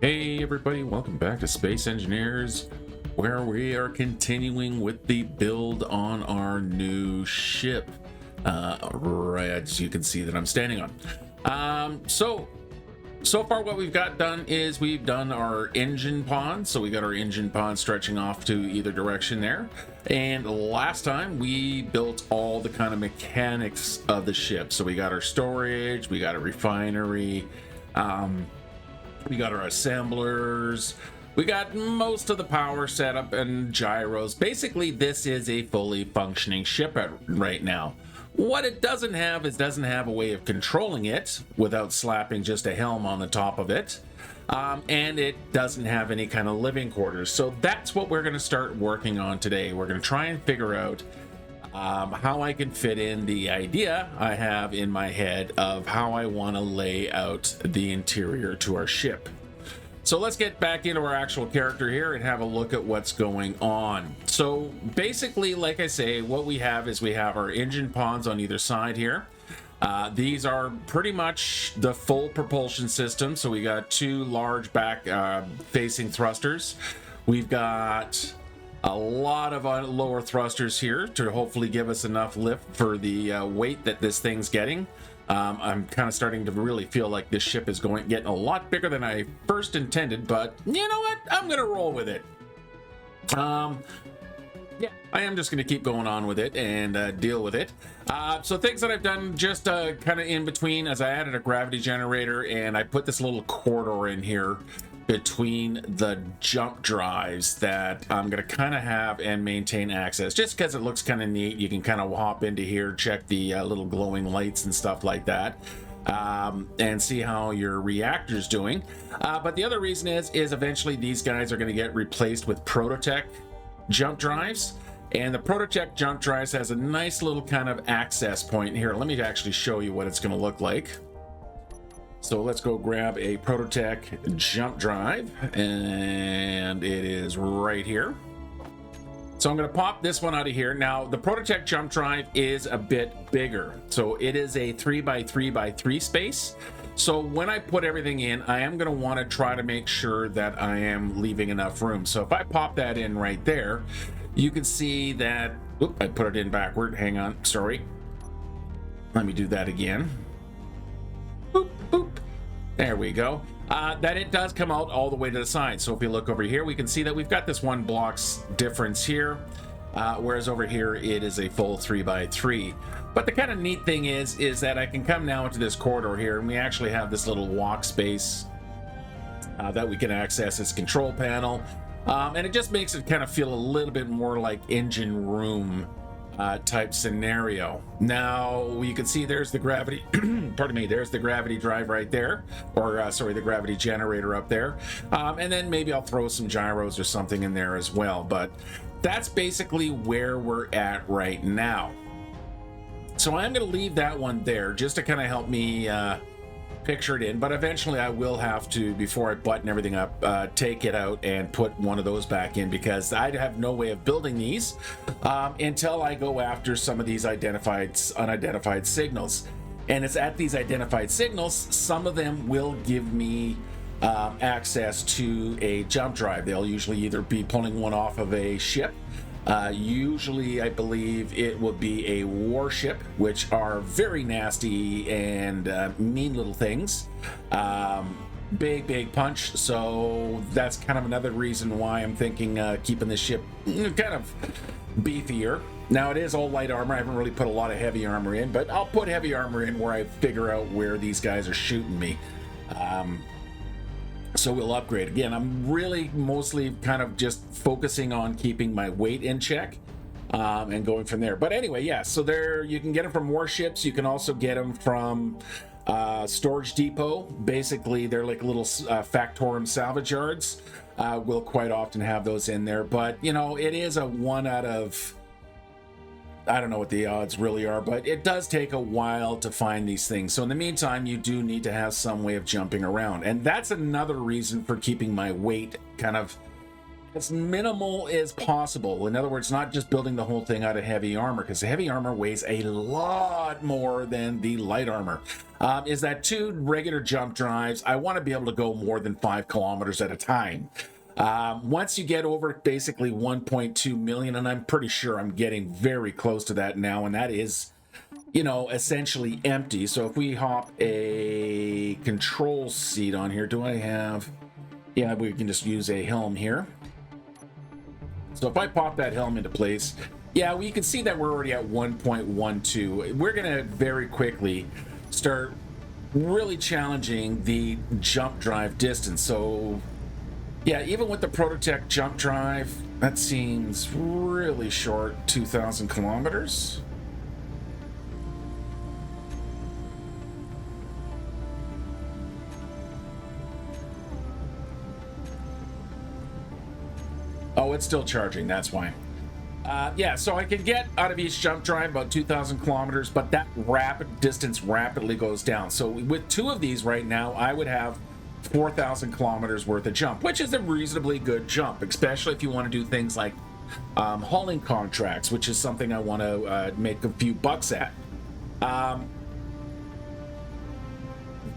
Hey everybody, welcome back to Space Engineers, where we are continuing with the build on our new ship. Right as you can see that I'm standing on. So far what we've got done is we've done our engine pod. So we got our engine pod stretching off to either direction there. And last time we built all the kind of mechanics of the ship. So we got our storage, we got a refinery, we got our assemblers, we got most of the power setup and gyros. Basically, this is a fully functioning ship right now. What it doesn't have is doesn't have a way of controlling it without slapping just a helm on the top of it. And it doesn't have any kind of living quarters. So that's what we're going to start working on today. We're going to try and figure out how I can fit in the idea I have in my head of how I want to lay out the interior to our ship. So let's get back into our actual character here and have a look at what's going on. So basically, like I say, what we have is we have our engine pods on either side here. These are pretty much the full propulsion system. So we got two large back facing thrusters. We've got a lot of lower thrusters here to hopefully give us enough lift for the weight that this thing's getting. I'm kind of starting to really feel like this ship is getting a lot bigger than I first intended, but you know what? I'm gonna roll with it. Yeah, I am just gonna keep going on with it and deal with it. So things that I've done just kind of in between, as I added a gravity generator and I put this little corridor in here between the jump drives that I'm going to kind of have and maintain access, just because it looks kind of neat. You can kind of hop into here, check the little glowing lights and stuff like that, and see how your reactor's doing. But the other reason is eventually these guys are going to get replaced with Prototech jump drives, and the Prototech jump drives has a nice little kind of access point here. Let me actually show you what it's going to look like. So let's go grab a Prototech jump drive, and it is right here. So I'm going to pop this one out of here. Now, the Prototech jump drive is a bit bigger. So it is a 3x3x3 space. So when I put everything in, I am going to want to try to make sure that I am leaving enough room. So if I pop that in right there, you can see that, oop, I put it in backward. Hang on, sorry. Let me do that again. Boop, boop. There we go. That it does come out all the way to the side. So if we look over here, we can see that we've got this one block's difference here, whereas over here it is a full 3x3. But the kind of neat thing is that I can come now into this corridor here, and we actually have this little walk space that we can access this control panel, and it just makes it kind of feel a little bit more like engine room type scenario. Now you can see there's the gravity pardon me, there's the gravity drive right there, or sorry, the gravity generator up there, and then maybe I'll throw some gyros or something in there as well. But that's basically where we're at right now. So I'm going to leave that one there just to kind of help me picture it in, but eventually I will have to, before I button everything up, take it out and put one of those back in, because I have no way of building these until I go after some of these unidentified signals. And it's at these identified signals, some of them will give me access to a jump drive. They'll usually either be pulling one off of a ship. Usually I believe it will be a warship, which are very nasty and mean little things. Big punch. So that's kind of another reason why I'm thinking keeping the ship kind of beefier. Now it is all light armor. I haven't really put a lot of heavy armor in, but I'll put heavy armor in where I figure out where these guys are shooting me. So we'll upgrade. Again, I'm really mostly kind of just focusing on keeping my weight in check and going from there. But anyway, yeah, so there you can get them from warships. You can also get them from storage depot. Basically, they're like little Factorum salvage yards. We'll quite often have those in there. But, you know, it is a 1 out of... I don't know what the odds really are, but it does take a while to find these things. So in the meantime, you do need to have some way of jumping around. And that's another reason for keeping my weight kind of as minimal as possible. In other words, not just building the whole thing out of heavy armor, because the heavy armor weighs a lot more than the light armor. Is that 2 regular jump drives? I want to be able to go more than 5 kilometers at a time. Once you get over basically 1.2 million, and I'm pretty sure I'm getting very close to that now, and that is, you know, essentially empty. So if we hop a control seat on here, do I have... Yeah, we can just use a helm here. So if I pop that helm into place, yeah, we can see that we're already at 1.12. We're going to very quickly start really challenging the jump drive distance. So yeah, even with the Prototech jump drive, that seems really short, 2,000 kilometers. Oh, it's still charging, that's why. Yeah, so I can get out of each jump drive about 2,000 kilometers, but that rapid distance rapidly goes down. So with 2 of these right now, I would have 4,000 kilometers worth of jump, which is a reasonably good jump, especially if you want to do things like hauling contracts, which is something I want to make a few bucks at.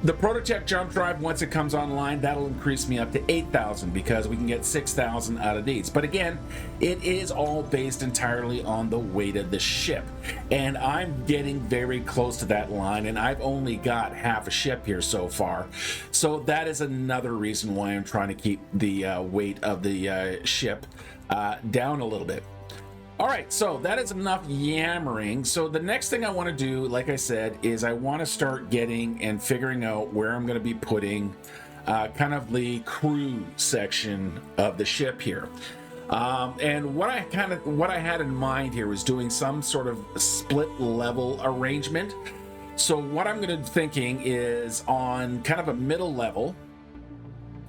The Prototech jump drive, once it comes online, that'll increase me up to 8,000 because we can get 6,000 out of these. But again, it is all based entirely on the weight of the ship. And I'm getting very close to that line, and I've only got half a ship here so far. So that is another reason why I'm trying to keep the weight of the ship down a little bit. All right, so that is enough yammering. So the next thing I want to do, like I said, is I want to start getting and figuring out where I'm going to be putting kind of the crew section of the ship here. And what I had in mind here was doing some sort of split level arrangement. So what I'm going to be thinking is on kind of a middle level,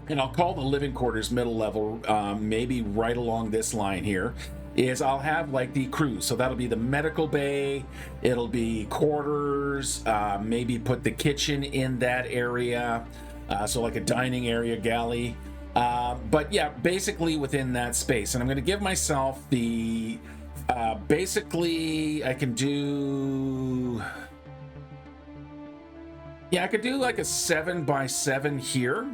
and I'll call the living quarters middle level, maybe right along this line here, is I'll have like the crew. So that'll be the medical bay, it'll be quarters, maybe put the kitchen in that area, so like a dining area, galley. But yeah, basically within that space. And I'm going to give myself the, basically I can do, yeah, I could do like a 7x7 here.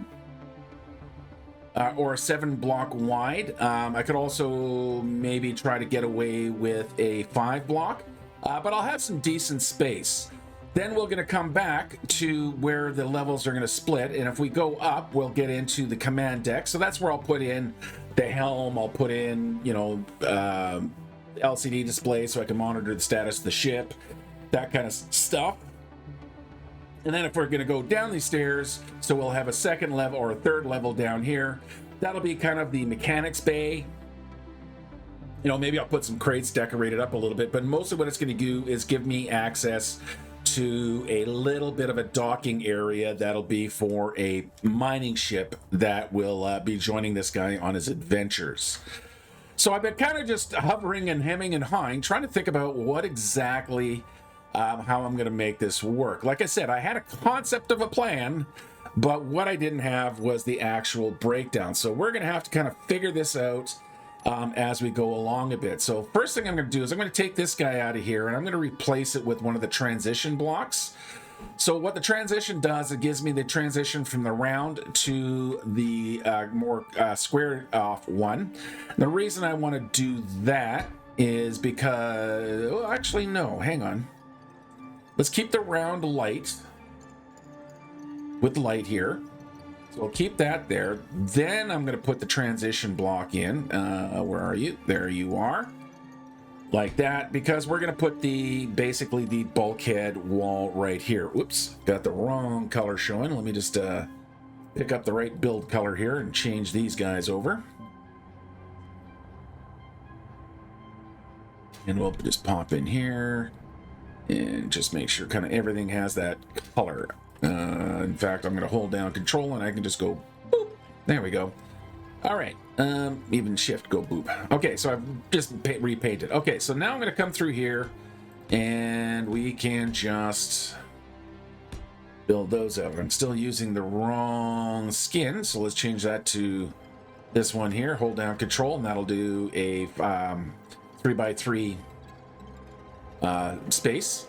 Or a 7 block wide. I could also maybe try to get away with a 5 block, but I'll have some decent space. Then we're going to come back to where the levels are going to split, and if we go up, we'll get into the command deck. So that's where I'll put in the helm. I'll put in, you know, LCD display so I can monitor the status of the ship, that kind of stuff. And then if we're going to go down these stairs, so we'll have a second level or a third level down here. That'll be kind of the mechanics bay. You know, maybe I'll put some crates decorated up a little bit, but mostly what it's going to do is give me access to a little bit of a docking area that'll be for a mining ship that will be joining this guy on his adventures. So I've been kind of just hovering and hemming and hawing, trying to think about what exactly how I'm going to make this work. Like I said, I had a concept of a plan, but what I didn't have was the actual breakdown. So we're going to have to kind of figure this out as we go along a bit. So first thing I'm going to do is I'm going to take this guy out of here and I'm going to replace it with one of the transition blocks. So what the transition does, it gives me the transition from the round to the more squared off one. And the reason I want to do that is because, well, actually, no, hang on. Let's keep the round light with light here. So we'll keep that there. Then I'm going to put the transition block in. Where are you? There you are. Like that, because we're going to put the basically the bulkhead wall right here. Whoops, got the wrong color showing. Let me just pick up the right build color here and change these guys over. And we'll just pop in here and just make sure kind of everything has that color. In fact, I'm going to hold down control and I can just go boop. There we go. All right. Even shift, go boop. Okay, so I've just repainted. Okay, so now I'm going to come through here and we can just build those out. I'm still using the wrong skin, so let's change that to this one here, hold down control, and that'll do a 3x3 space.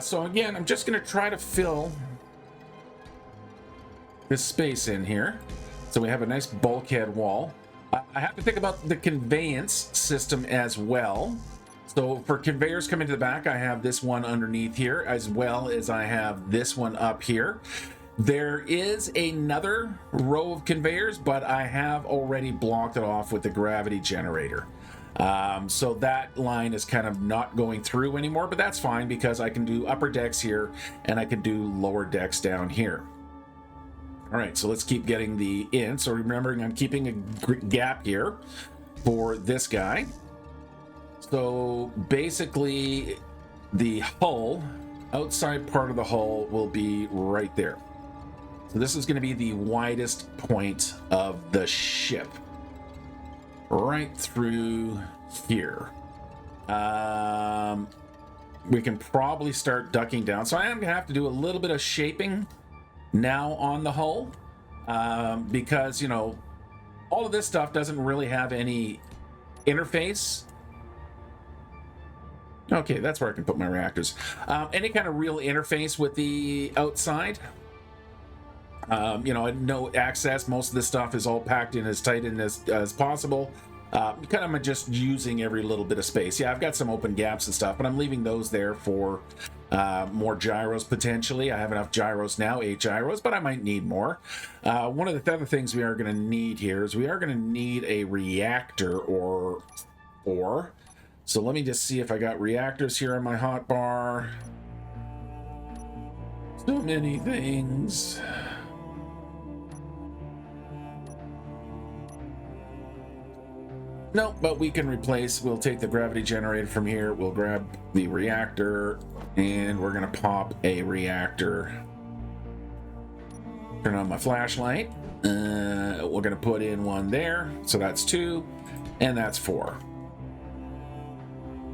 So again, I'm just going to try to fill this space in here. So we have a nice bulkhead wall. I have to think about the conveyance system as well. So for conveyors coming to the back, I have this one underneath here, as well as I have this one up here. There is another row of conveyors, but I have already blocked it off with the gravity generator. So that line is kind of not going through anymore, but that's fine because I can do upper decks here and I can do lower decks down here. All right, so let's keep getting the in. So remembering I'm keeping a gap here for this guy. So basically the hull, outside part of the hull will be right there. So this is going to be the widest point of the ship. Right through here. We can probably start ducking down. So I am going to have to do a little bit of shaping now on the hull. Because, you know, all of this stuff doesn't really have any interface. Okay, that's where I can put my reactors. Any kind of real interface with the outside. You know, no access. Most of this stuff is all packed in as tight in as possible. Kind of just using every little bit of space. Yeah, I've got some open gaps and stuff, but I'm leaving those there for more gyros potentially. I have enough gyros now, 8 gyros, but I might need more. One of the other things we are going to need here is we are going to need a reactor or four. So let me just see if I got reactors here on my hotbar. So many things. No, but we can replace. We'll take the gravity generator from here. We'll grab the reactor, and we're going to pop a reactor. Turn on my flashlight. We're going to put in one there. So that's 2, and that's 4.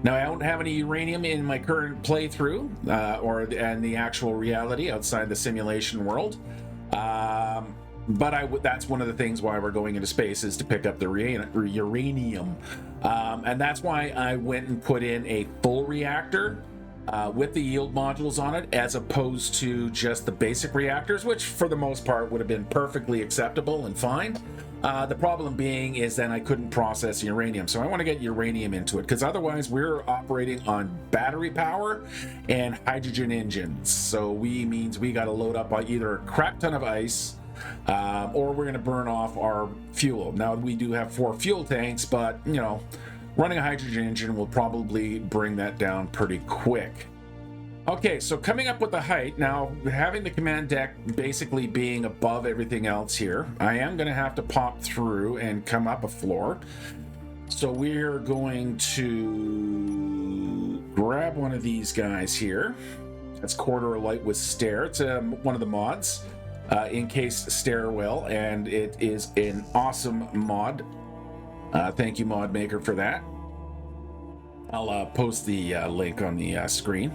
Now, I don't have any uranium in my current playthrough, and the actual reality outside the simulation world. But that's one of the things why we're going into space is to pick up the uranium. And that's why I went and put in a full reactor with the yield modules on it, as opposed to just the basic reactors, which for the most part would have been perfectly acceptable and fine. The problem being is then I couldn't process uranium. So I want to get uranium into it, because otherwise we're operating on battery power and hydrogen engines. So means we got to load up on either a crap ton of ice, or we're going to burn off our fuel. Now, we do have 4 fuel tanks, but, you know, running a hydrogen engine will probably bring that down pretty quick. Okay, so coming up with the height, now having the command deck basically being above everything else here, I am going to have to pop through and come up a floor. So we're going to grab one of these guys here. That's Corridor Light with Stair. It's one of the mods. In case stairwell, and it is an awesome mod. Thank you, mod maker, for that. I'll post the link on the screen.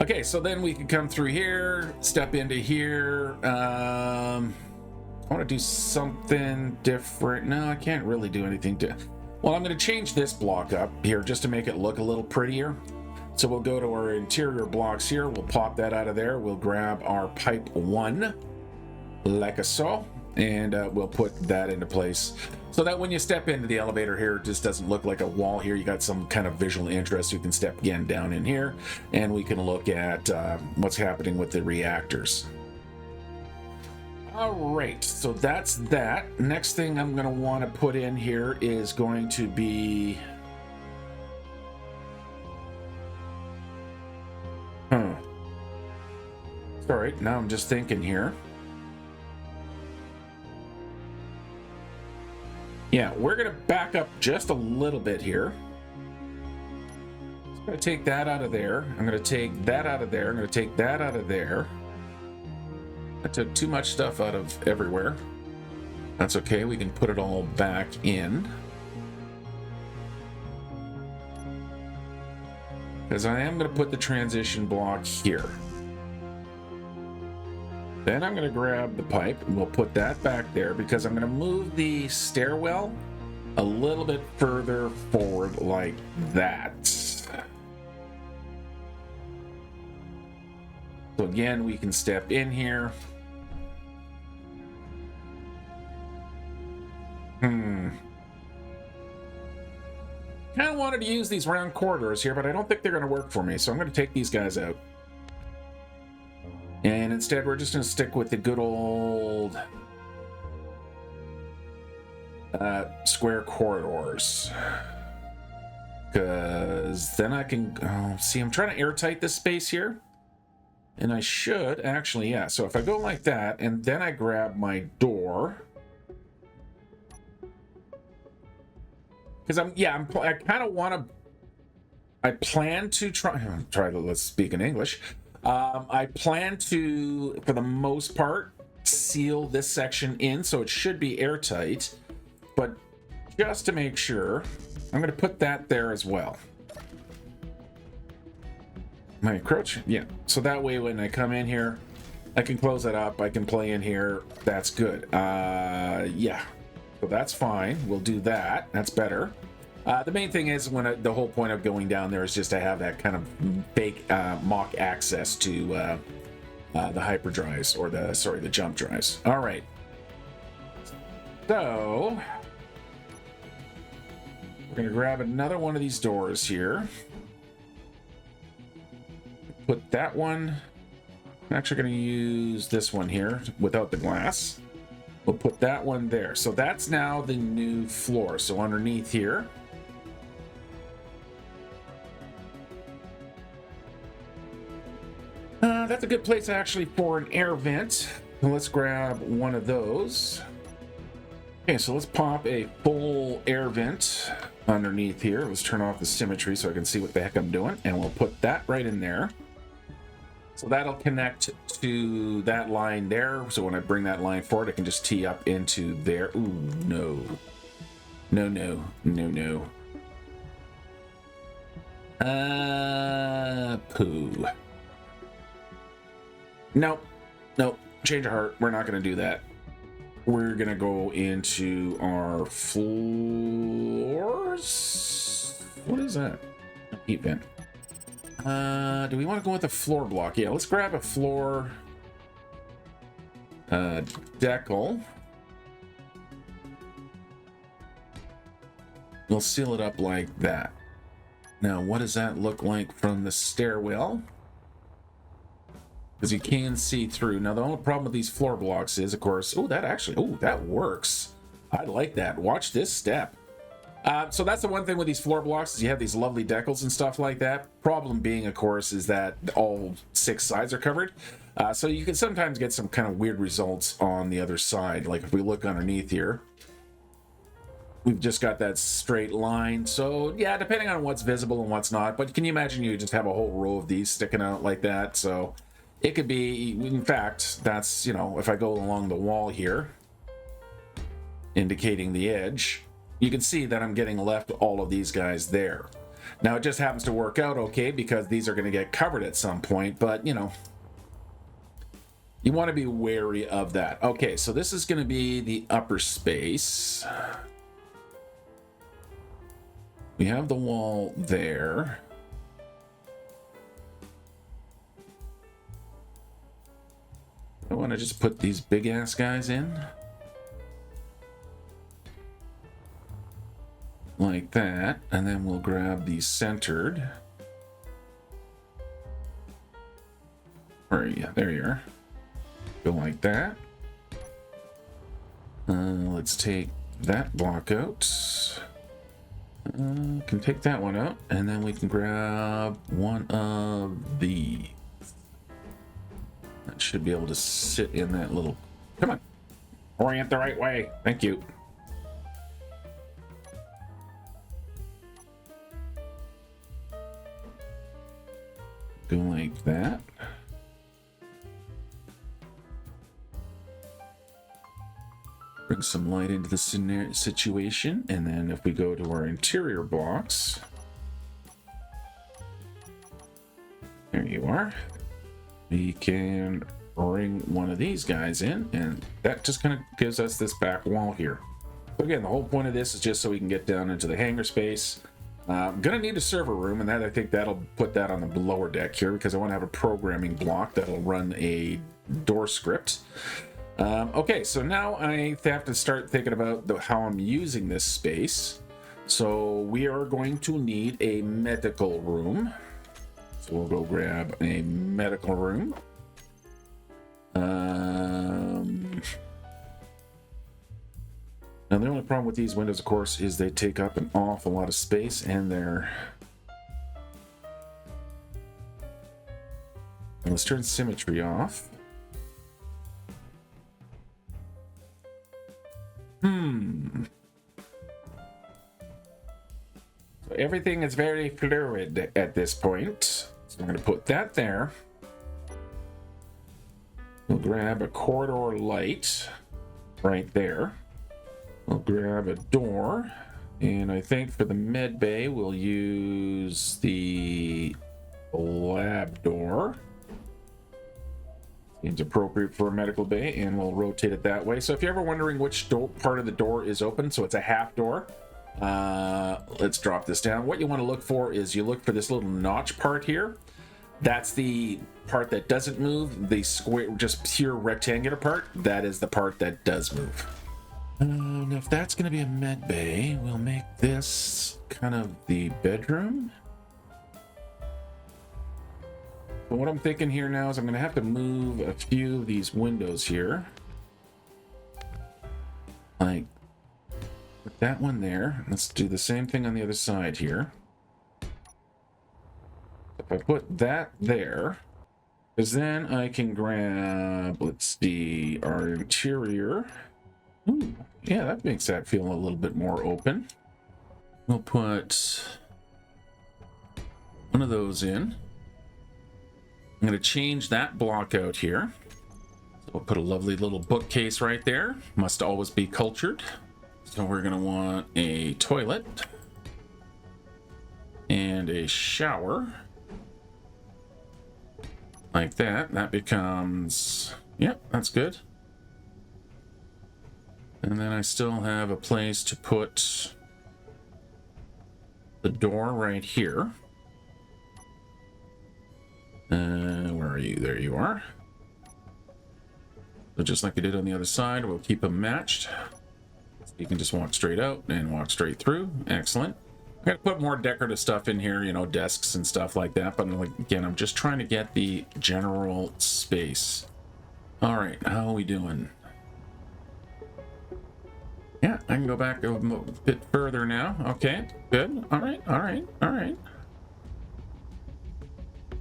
Okay, so then we can come through here, step into here. I want to do something different. No, I can't really do anything well, I'm going to change this block up here just to make it look a little prettier. So we'll go to our interior blocks here. We'll pop that out of there. We'll grab our pipe 1. Like so, and we'll put that into place so that when you step into the elevator here, it just doesn't look like a wall here. You got some kind of visual interest. You can step again down in here, and we can look at what's happening with the reactors. All right, so that's that. Next thing I'm going to want to put in here is going to be sorry, now I'm just thinking here. Yeah, we're going to back up just a little bit here. I'm going to take that out of there. I'm going to take that out of there. I'm going to take that out of there. I took too much stuff out of everywhere. That's okay. We can put it all back in. Because I am going to put the transition block here. Then I'm going to grab the pipe and we'll put that back there because I'm going to move the stairwell a little bit further forward like that. So again, we can step in here. Kind of wanted to use these round corridors here, but I don't think they're going to work for me, so I'm going to take these guys out. And instead, we're just going to stick with the good old square corridors. Because then I can... see, I'm trying to airtight this space here. And I should, actually, yeah. So if I go like that, and then I grab my door... Because I kind of want to... I plan to let's speak in English. I plan to, for the most part, seal this section in, so it should be airtight. But just to make sure, I'm going to put that there as well. Am I encroaching? Yeah. So that way when I come in here, I can close it up. I can play in here. That's good. Yeah. So that's fine. We'll do that. That's better. The main thing is the whole point of going down there is just to have that kind of fake mock access to the hyperdrives or the jump drives. All right. So we're going to grab another one of these doors here. Put that one. I'm actually going to use this one here without the glass. We'll put that one there. So that's now the new floor. So underneath here. That's a good place actually for an air vent. So let's grab one of those. Okay, so let's pop a full air vent underneath here. Let's turn off the symmetry so I can see what the heck I'm doing. And we'll put that right in there. So that'll connect to that line there. So when I bring that line forward, I can just tee up into there. Ooh, no. No, no, no, no. Poo. Nope. Nope. Change of heart. We're not going to do that. We're going to go into our floors. What is that? Heat vent. Do we want to go with a floor block? Yeah, let's grab a floor decal. We'll seal it up like that. Now, what does that look like from the stairwell? Because you can see through. Now, the only problem with these floor blocks is, of course, that works. I like that. Watch this step. So that's the one thing with these floor blocks is you have these lovely decals and stuff like that. Problem being, of course, is that all 6 sides are covered. So you can sometimes get some kind of weird results on the other side. Like if we look underneath here, we've just got that straight line. So yeah, depending on what's visible and what's not. But can you imagine you just have a whole row of these sticking out like that? So it could be, in fact, that's, you know, if I go along the wall here, indicating the edge, you can see that I'm getting left all of these guys there. Now, it just happens to work out okay because these are going to get covered at some point, but, you know, you want to be wary of that. Okay, so this is going to be the upper space. We have the wall there. I want to just put these big-ass guys in. Like that, and then we'll grab the centered. Where are you? There you are. Go like that. Let's take that block out. Can take that one out, and then we can grab one of these. That should be able to sit in that little... Come on. Orient the right way. Thank you. Go like that. Bring some light into the situation, and then if we go to our interior blocks, there you are. We can bring one of these guys in, and that just kind of gives us this back wall here. So again, the whole point of this is just so we can get down into the hangar space. I'm gonna need a server room, and that I think that'll put that on the lower deck here because I want to have a programming block that'll run a door script. Okay, so now I have to start thinking about how I'm using this space. So we are going to need a medical room. So we'll go grab a medical room. Now the only problem with these windows, of course, is they take up an awful lot of space, and they're... And let's turn symmetry off. So everything is very fluid at this point. So I'm going to put that there. We'll grab a corridor light right there. We'll grab a door, and I think for the med bay we'll use the lab door. Seems appropriate for a medical bay, and we'll rotate it that way. So if you're ever wondering which part of the door is open, so it's a half door. Let's drop this down. What you want to look for is you look for this little notch part here. That's the part that doesn't move. The square, just pure rectangular part, that is the part that does move. And if that's going to be a med bay, we'll make this kind of the bedroom. But what I'm thinking here now is I'm going to have to move a few of these windows here. Like, put that one there. Let's do the same thing on the other side here. If I put that there, because then I can grab, let's see, our interior. Ooh, yeah, that makes that feel a little bit more open. We'll put one of those in. I'm going to change that block out here. So we'll put a lovely little bookcase right there. Must always be cultured. So we're going to want a toilet and a shower. Like that. That becomes... Yep, that's good. And then I still have a place to put the door right here. Where are you? There you are. So just like I did on the other side, we'll keep them matched. So you can just walk straight out and walk straight through. Excellent. I gotta put more decorative stuff in here, you know, desks and stuff like that. But like, again, I'm just trying to get the general space. All right, how are we doing? Yeah, I can go back a bit further now. Okay, good. All right, all right, all right.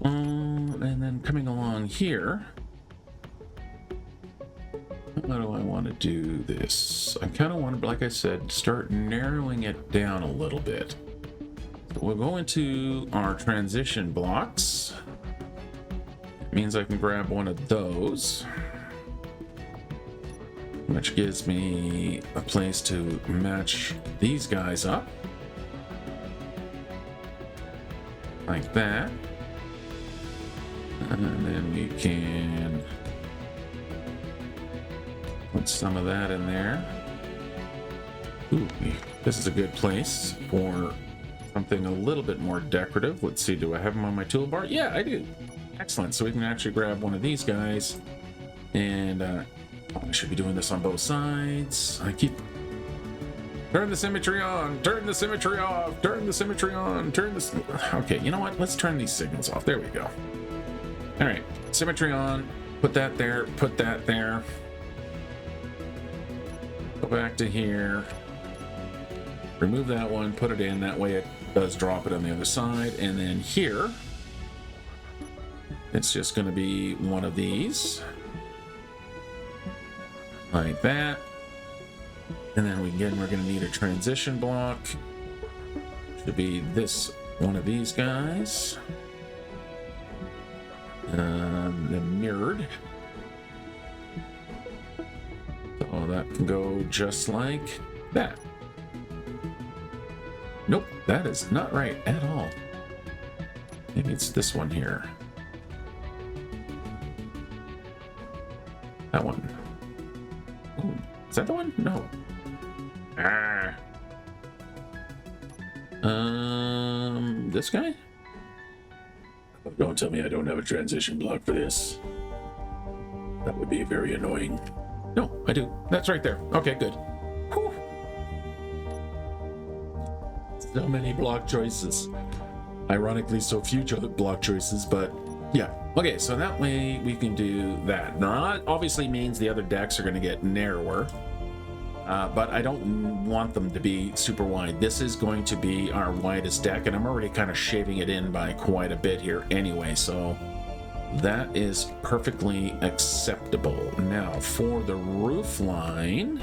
And then coming along here, how do I want to do this? I kind of want to, like I said, start narrowing it down a little bit. So we'll go into our transition blocks. It means I can grab one of those, which gives me a place to match these guys up. Like that. And then we can put some of that in there. Ooh, this is a good place for something a little bit more decorative. Let's see, do I have them on my toolbar? Yeah, I do. Excellent. So we can actually grab one of these guys, and I should be doing this on both sides. I keep... Turn the symmetry on, turn the symmetry off, turn the symmetry on, turn this... Okay, you know what? Let's turn these signals off. There we go. All right, symmetry on, put that there, put that there. Go back to here. Remove that one, put it in. That way it does drop it on the other side. And then here, it's just going to be one of these. Like that. And then we're going to need a transition block. Should be this one of these guys. Then mirrored. So that can go just like that. Nope, that is not right at all. Maybe it's this one here. That one. Ooh, is that the one? No. Ah. This guy? Don't tell me I don't have a transition block for this. That would be very annoying. No, I do. That's right there. Okay, good. Whew. So many block choices. Ironically, so few block choices, but yeah. Okay, so that way we can do that. Now, that obviously means the other decks are going to get narrower. But I don't want them to be super wide. This is going to be our widest deck, and I'm already kind of shaving it in by quite a bit here anyway, so that is perfectly acceptable. Now, for the roof line,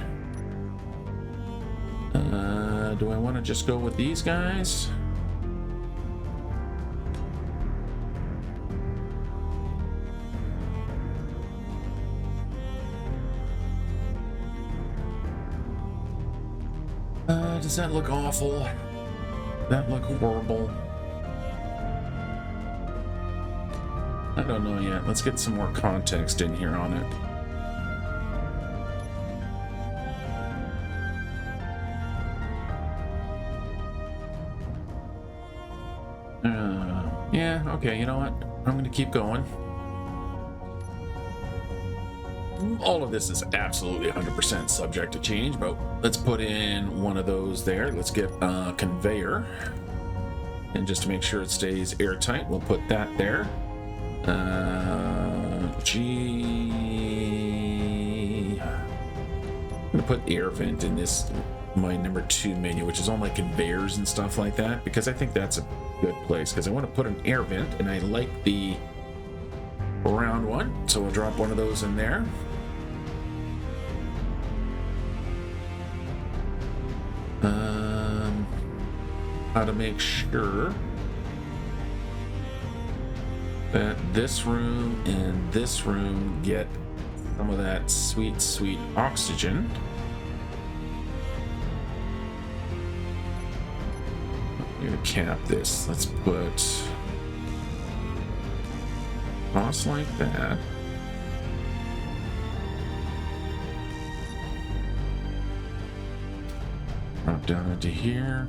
do I want to just go with these guys? Does that look awful? That look horrible? I don't know yet. Let's get some more context in here on it. Yeah, okay, you know what? I'm going to keep going. All of this is absolutely 100% subject to change, but let's put in one of those there. Let's get a conveyor. And just to make sure it stays airtight, we'll put that there. I'm going to put air vent in this, my number 2 menu, which is all my conveyors and stuff like that, because I think that's a good place, because I want to put an air vent, and I like the round one, so we'll drop one of those in there. How to make sure that this room and this room get some of that sweet, sweet oxygen. I'm gonna cap this. Let's put cross like that. Drop down into here.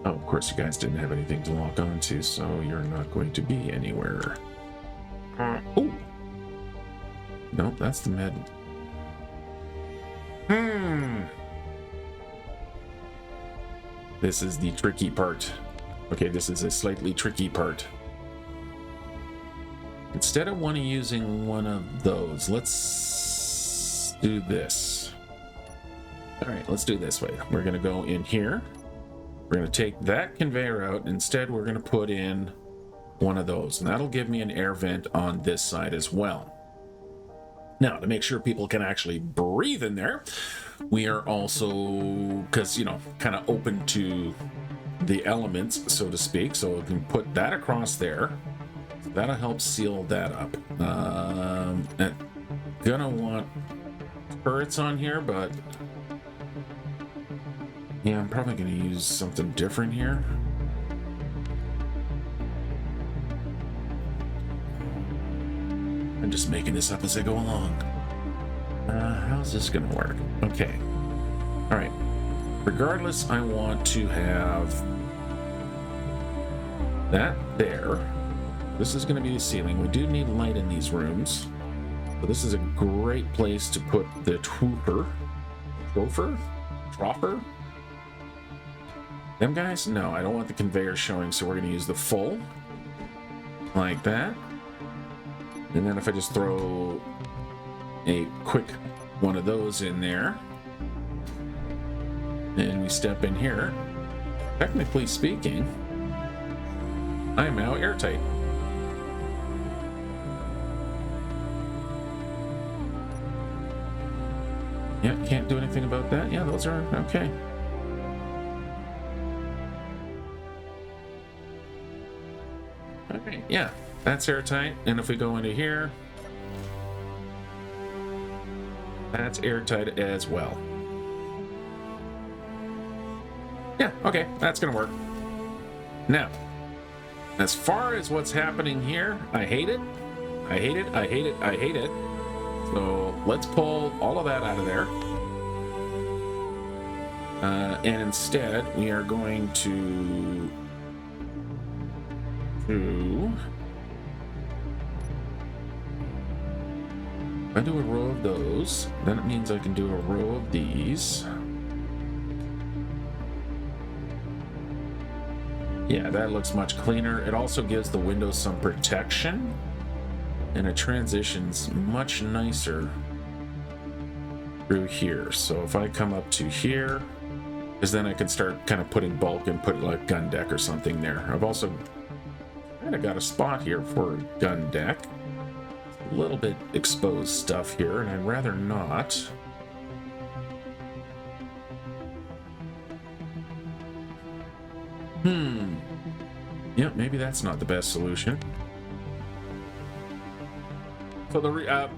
Oh, of course you guys didn't have anything to lock onto, so you're not going to be anywhere. Oh! Nope, that's the med. This is the tricky part. Okay, this is a slightly tricky part. Instead of using one of those, let's do this. All right, let's do it this way. We're gonna go in here. We're gonna take that conveyor out. Instead, we're gonna put in one of those, and that'll give me an air vent on this side as well. Now, to make sure people can actually breathe in there, we are also, because, you know, kind of open to the elements, so to speak, so we can put that across there. That'll help seal that up. I'm gonna want turrets on here, but yeah, I'm probably gonna use something different here. I'm just making this up as I go along. How's this gonna work? Okay. All right. Regardless, I want to have that there. This is going to be the ceiling. We do need light in these rooms. So this is a great place to put the trooper. Troffer? Them guys? No, I don't want the conveyor showing, so we're going to use the full. Like that. And then if I just throw a quick one of those in there. And we step in here. Technically speaking, I am now airtight. Yeah, can't do anything about that. Yeah, those are okay. Okay, yeah, that's airtight. And if we go into here, that's airtight as well. Yeah, okay, that's gonna work. Now, as far as what's happening here, I hate it. I hate it, I hate it, I hate it. So let's pull all of that out of there. And instead, we are going to if I do a row of those, then it means I can do a row of these. Yeah, that looks much cleaner. It also gives the windows some protection, and it transitions much nicer through here. So if I come up to here, because then I can start kind of putting bulk and put like gun deck or something there. I've also kind of got a spot here for a gun deck. A little bit exposed stuff here, and I'd rather not. Yeah, maybe that's not the best solution. So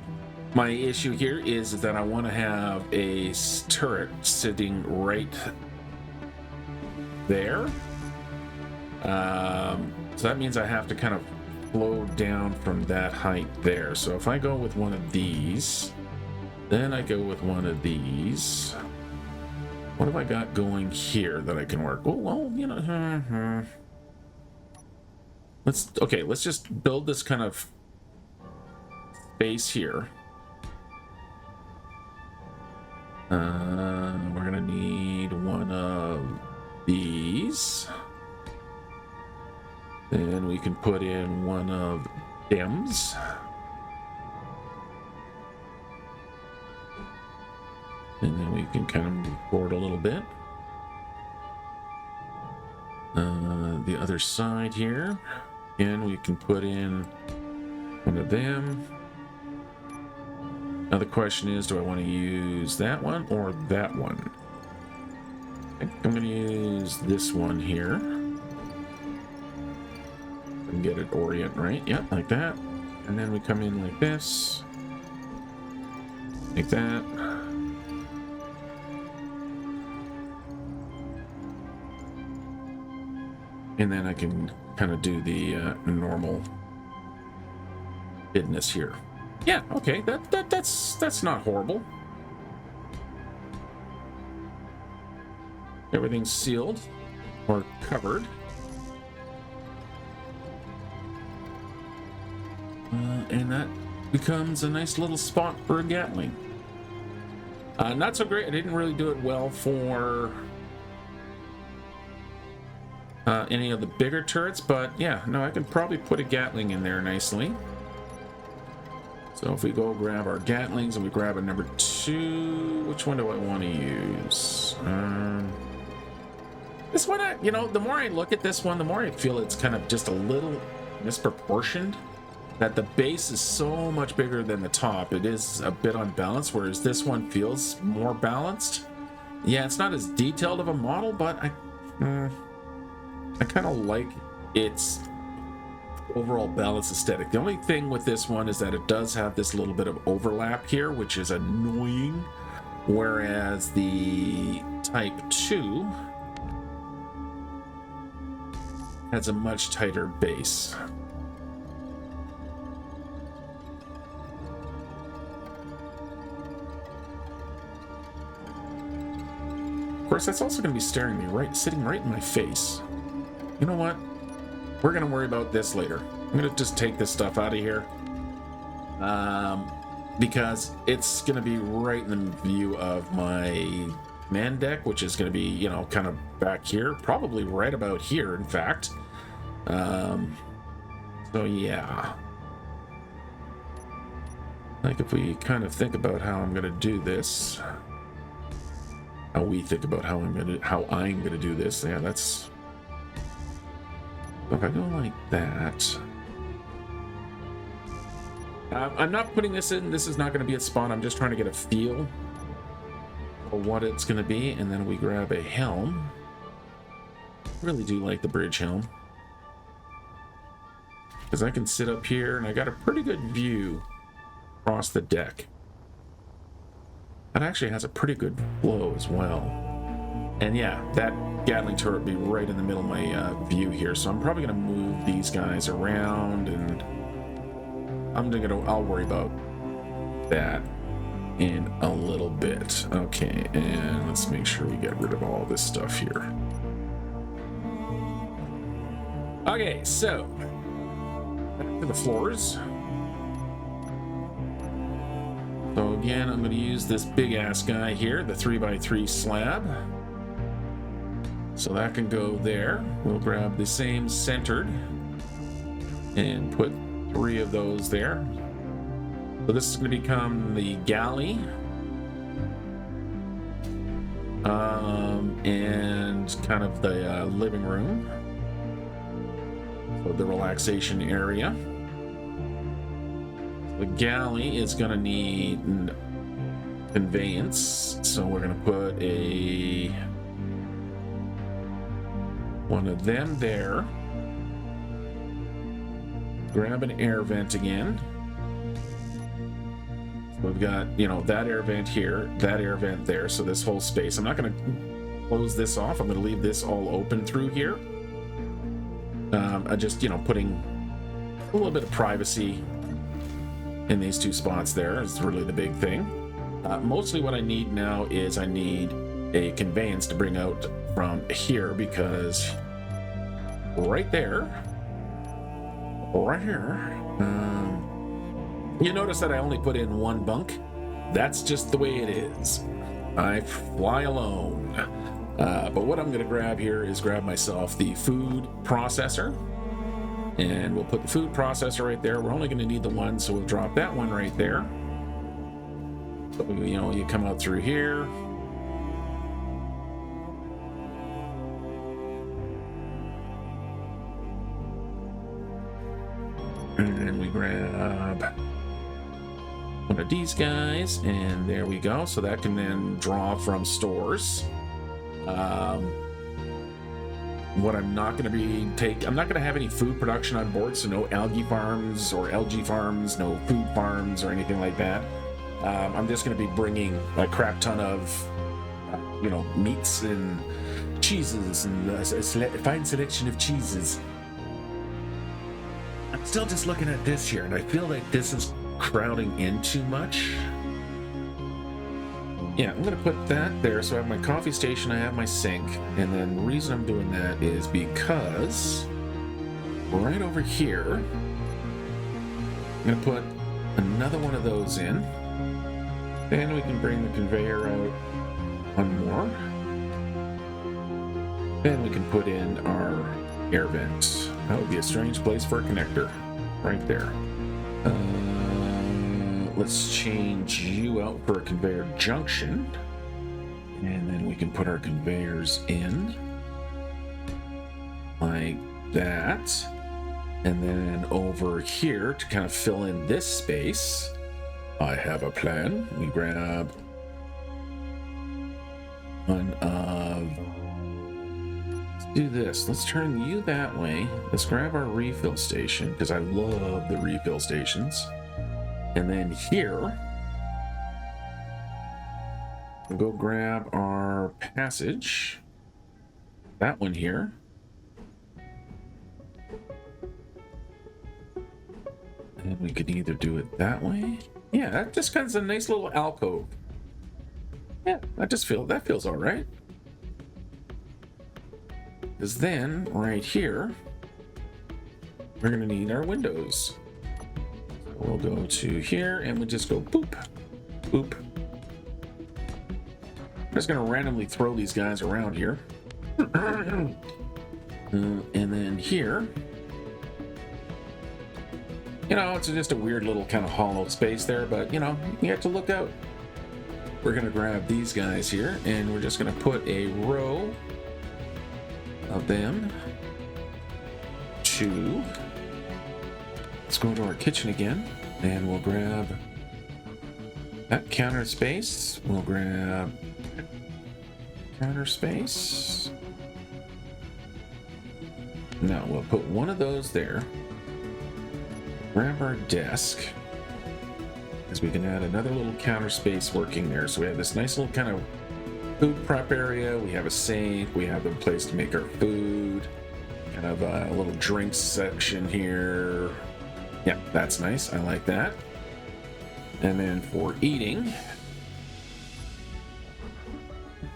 my issue here is that I want to have a turret sitting right there. So that means I have to kind of flow down from that height there. So if I go with one of these, then I go with one of these. What have I got going here that I can work? Oh, well, you know, let's just build this kind of space here. We're gonna need one of these. Then we can put in one of them's. And then we can kind of move forward a little bit. The other side here. Again, we can put in one of them. Now the question is, do I want to use that one or that one? I think I'm going to use this one here. And get it orient right. Yep, like that. And then we come in like this. Like that. And then I can kind of do the normal business here. Yeah, okay, that's not horrible. Everything's sealed or covered. And that becomes a nice little spot for a Gatling. Not so great. I didn't really do it well for any of the bigger turrets, but yeah, no, I can probably put a Gatling in there nicely. So if we go grab our Gatlings and we grab a number 2, which one do I want to use? This one, you know, the more I look at this one, the more I feel it's kind of just a little misproportioned. That the base is so much bigger than the top. It is a bit unbalanced, whereas this one feels more balanced. Yeah, it's not as detailed of a model, but I kind of like its overall balance aesthetic. The only thing with this one is that it does have this little bit of overlap here, which is annoying, whereas the Type 2 has a much tighter base. Of course, that's also going to be staring me sitting right in my face. You know what? We're going to worry about this later. I'm going to just take this stuff out of here. Because it's going to be right in the view of my command deck, which is going to be, you know, kind of back here. Probably right about here, in fact. So, yeah. Like, if we kind of think about how I'm going to do this... How we think about how I'm gonna do this. Yeah, that's. If I go like that, I'm not putting this in. This is not going to be a spot. I'm just trying to get a feel for what it's going to be, and then we grab a helm. I really do like the bridge helm because I can sit up here and I got a pretty good view across the deck. It actually has a pretty good flow as well. And yeah, that Gatling turret will be right in the middle of my view here. So I'm probably going to move these guys around, and I'll worry about that in a little bit. Okay, and let's make sure we get rid of all this stuff here. Okay, so back to the floors. So again, I'm going to use this big ass guy here, the 3x3 slab. So that can go there. We'll grab the same centered and put 3 of those there. So this is going to become the galley. And kind of the living room. So the relaxation area. The galley is going to need conveyance. So we're going to put one of them there. Grab an air vent again. We've got, that air vent here, that air vent there, so this whole space. I'm not going to close this off. I'm going to leave this all open through here. Just, putting a little bit of privacy in these 2 spots there is really the big thing. Mostly what I need now is I need a conveyance to bring out from here, because right there, right here, you notice that I only put in 1 bunk. That's just the way it is. I fly alone. But what I'm going to grab here is grab myself the food processor. And we'll put the food processor right there. We're only going to need the 1, so we'll drop that one right there. So, you come out through here. And then we grab one of these guys, and there we go. So that can then draw from stores. What I'm not going to be I'm not going to have any food production on board, so no algae farms or algae farms, no food farms or anything like that. I'm just going to be bringing a crap ton of, meats and cheeses and a fine selection of cheeses. I'm still just looking at this here, and I feel like this is crowding in too much. Yeah, I'm going to put that there. So I have my coffee station, I have my sink, and then the reason I'm doing that is because right over here, I'm going to put another one of those in. Then we can bring the conveyor out one more. Then we can put in our air vent. That would be a strange place for a connector, right there. Let's change you out for a conveyor junction. And then we can put our conveyors in like that. And then over here to kind of fill in this space, I have a plan. We grab one of, let's do this. Let's turn you that way. Let's grab our refill station, because I love the refill stations. And then here, we'll go grab our passage. That one here. And we could either do it that way. Yeah, that just kind of a nice little alcove. Yeah, that feels all right. Because then, right here, we're going to need our windows. We'll go to here and we'll just go boop, boop. I'm just going to randomly throw these guys around here. And then here, it's just a weird little kind of hollow space there, but you have to look out. We're going to grab these guys here and we're just going to put a row of them. 2. Let's go to our kitchen again, and we'll grab that counter space. We'll grab counter space. Now we'll put one of those there. Grab our desk, because we can add another little counter space working there. So we have this nice little kind of food prep area. We have a sink. We have a place to make our food. Kind of a little drinks section here. Yeah, that's nice. I like that. And then for eating,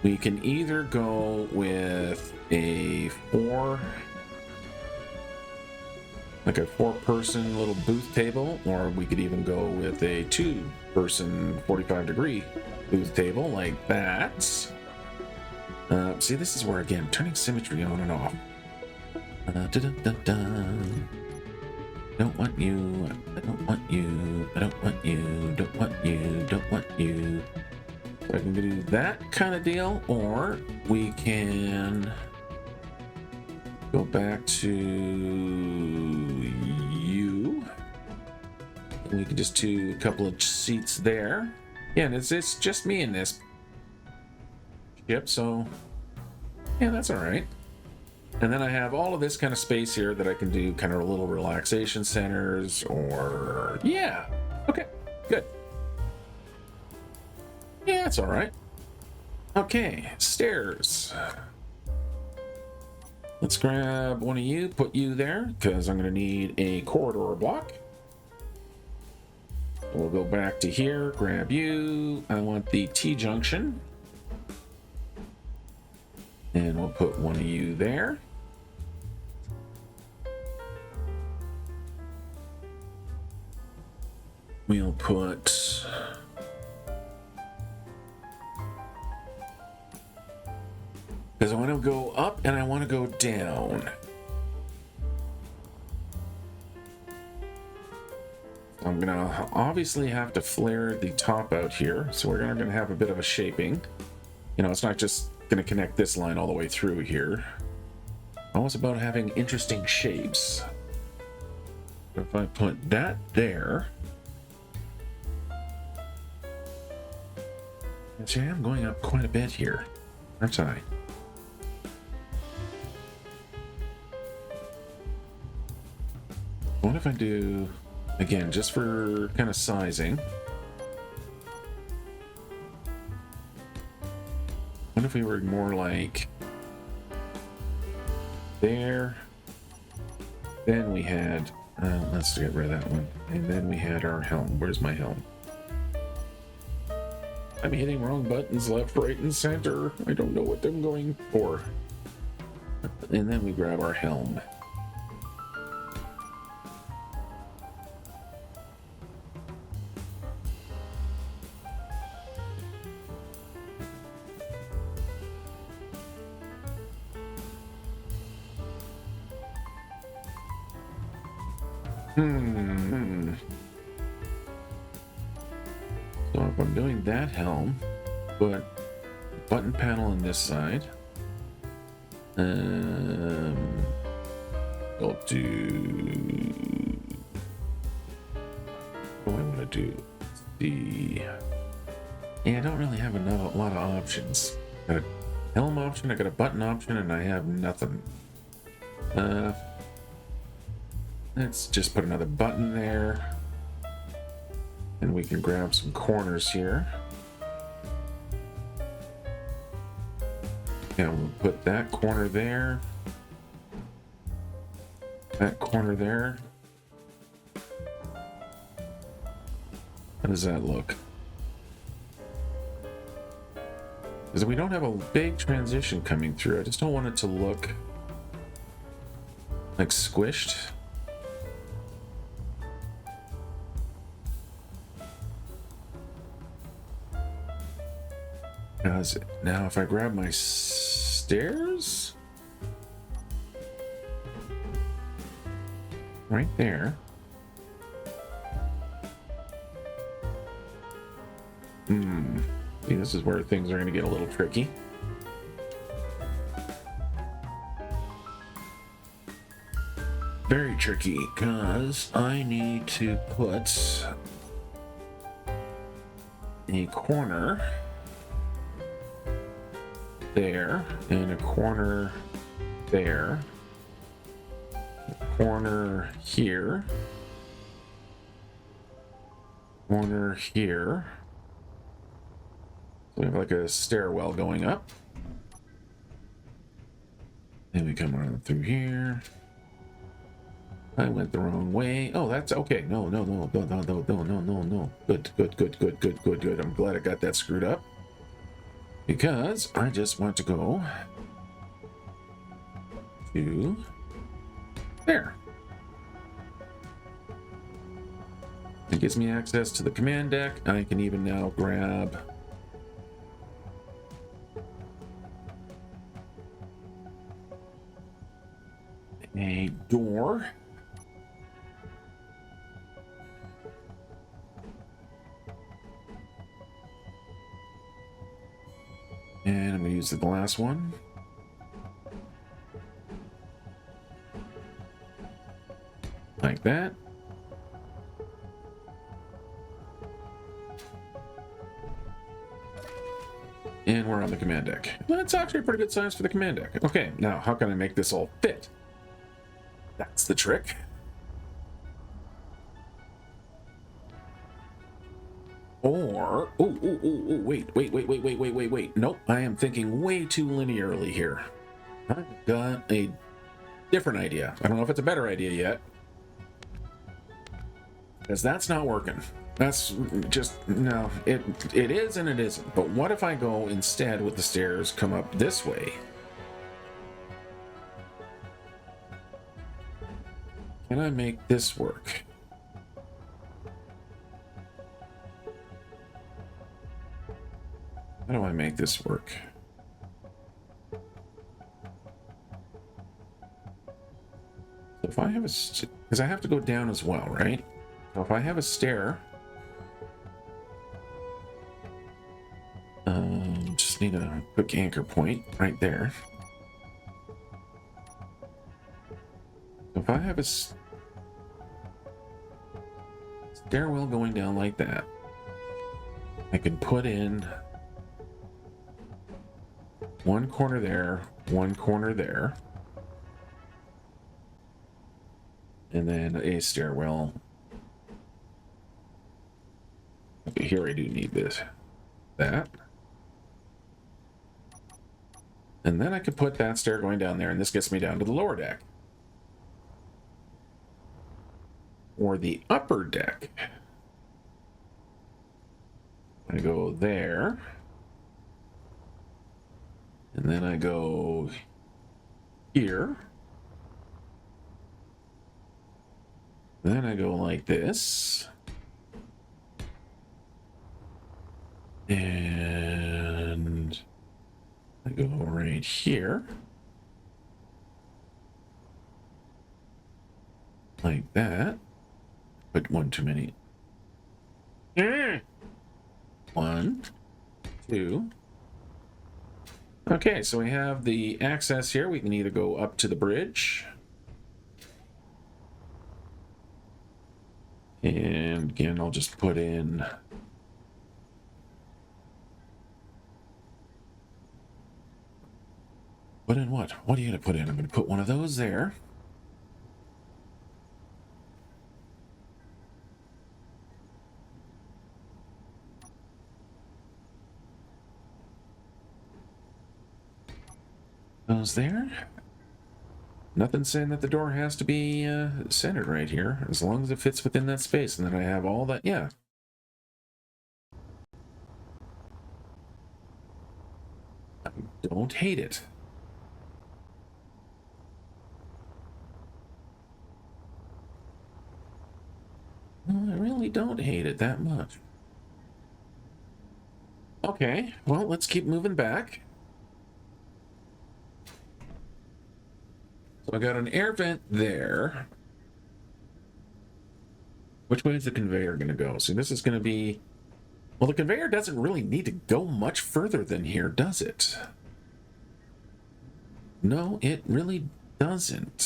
we can either go with a four-person little booth table, or we could even go with a 2-person 45-degree booth table like that. See, this is where, again, turning symmetry on and off. Don't want you, I don't want you, I don't want you, don't want you, don't want you. So I can do that kind of deal, or we can go back to you. And we can just do a couple of seats there. Yeah, and it's just me in this ship, so yeah, that's all right. And then I have all of this kind of space here that I can do kind of little relaxation centers, or yeah, okay, good. Yeah, that's all right. Okay, stairs. Let's grab one of you, put you there, because I'm going to need a corridor block. We'll go back to here, grab you. I want the T-junction. And we'll put one of you there. We'll put... because I want to go up and I want to go down. I'm gonna obviously have to flare the top out here, so we're gonna have a bit of a shaping. You know, it's not just gonna connect this line all the way through here. Always about having interesting shapes. If I put that there, and see, I'm going up quite a bit here, aren't I? What if I do, again, just for kind of sizing, what if we were more like there, then we had, let's get rid of that one, and then we had our helm. Where's my helm? I'm hitting wrong buttons left, right, and center. I don't know what I'm going for. And then we grab our helm. So if I'm doing that helm, put button panel on this side. I'll do. What do I want to do? Yeah, I don't really have a lot of options. Got a helm option, I got a button option, and I have nothing. Let's just put another button there. And we can grab some corners here. And we'll put that corner there. That corner there. How does that look? Because we don't have a big transition coming through. I just don't want it to look like squished. Now if I grab my stairs right there, see, this is where things are going to get a little tricky. Very tricky, because I need to put a corner there, and a corner there, a corner here, corner here. We have like a stairwell going up. Then we come around through here. I went the wrong way. Oh, that's okay. No. Good. I'm glad I got that screwed up. Because I just want to go to there. It gives me access to the command deck. I can even now grab a door. And I'm going to use the glass one. Like that. And we're on the command deck. That's actually a pretty good size for the command deck. Okay, now how can I make this all fit? That's the trick. Or, wait. Nope, I am thinking way too linearly here. I've got a different idea. I don't know if it's a better idea yet. Because that's not working. That's just, no, it is and it isn't. But what if I go instead with the stairs come up this way? Can I make this work? How do I make this work? So if I have a, because I have to go down as well, right? So if I have a stair, just need a quick anchor point right there. So if I have a stairwell going down like that, I can put in one corner there, one corner there, and then a stairwell. Okay, here I do need that. And then I could put that stair going down there, and this gets me down to the lower deck. Or the upper deck. I go there. And then I go here. Then I go like this. And I go right here. Like that. Put one too many. 1, 2. Okay, so we have the access here. We can either go up to the bridge. And again, I'll just put in what? What are you going to put in? I'm going to put one of those there. Those there. Nothing saying that the door has to be centered right here, as long as it fits within that space. And then I have all that, yeah. I don't hate it. No, I really don't hate it that much. Okay, well, let's keep moving back. So I got an air vent there. Which way is the conveyor going to go? See, this is going to be... Well, the conveyor doesn't really need to go much further than here, does it? No, it really doesn't.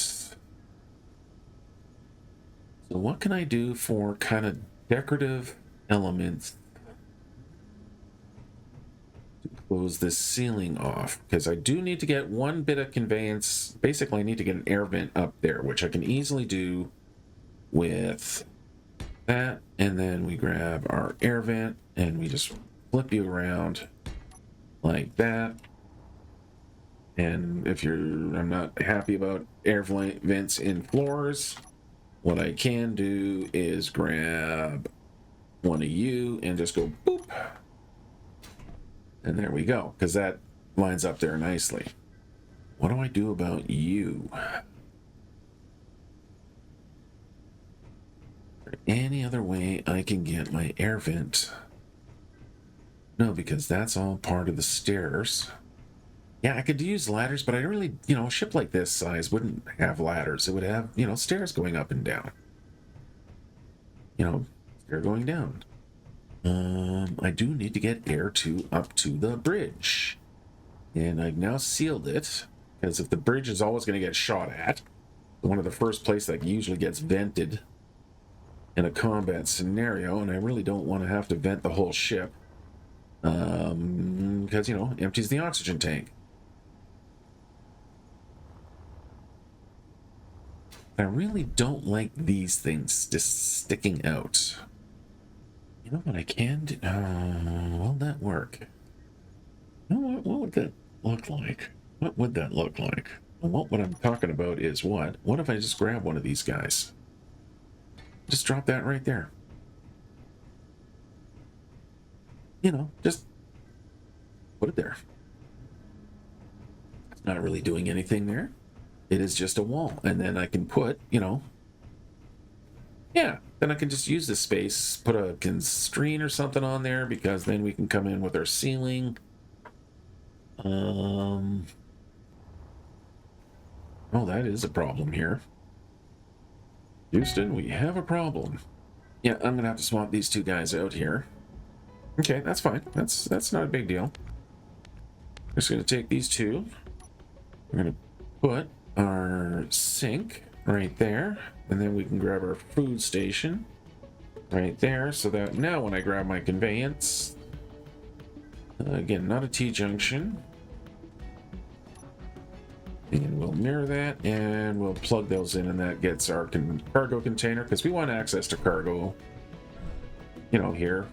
So what can I do for kind of decorative elements to close this ceiling off? Because I do need to get one bit of conveyance. Basically, I need to get an air vent up there, which I can easily do with that. And then we grab our air vent and we just flip you around like that. And if I'm not happy about air vents in floors, what I can do is grab one of you and just go boop. And there we go, because that lines up there nicely. What do I do about you? Any other way I can get my air vent? No, because that's all part of the stairs. Yeah, I could use ladders, but I really, a ship like this size wouldn't have ladders. It would have, stairs going up and down. Stair going down. I do need to get air up to the bridge. And I've now sealed it, because if the bridge is always going to get shot at, one of the first places that usually gets vented in a combat scenario, and I really don't want to have to vent the whole ship, because, empties the oxygen tank. I really don't like these things just sticking out. You know what I can do? Will that work? What would that look like? What would that look like? What I'm talking about is what? What if I just grab one of these guys? Just drop that right there. Just put it there. It's not really doing anything there. It is just a wall. And then I can put, yeah, then I can just use this space, put a screen or something on there, because then we can come in with our ceiling. Oh, that is a problem here. Houston, we have a problem. Yeah, I'm gonna have to swap these two guys out here. Okay, that's fine. That's not a big deal. Just gonna take these two. We're gonna put our sink right there, and then we can grab our food station right there, so that now when I grab my conveyance, again, not a T-junction, and we'll mirror that, and we'll plug those in, and that gets our cargo container, because we want access to cargo, here.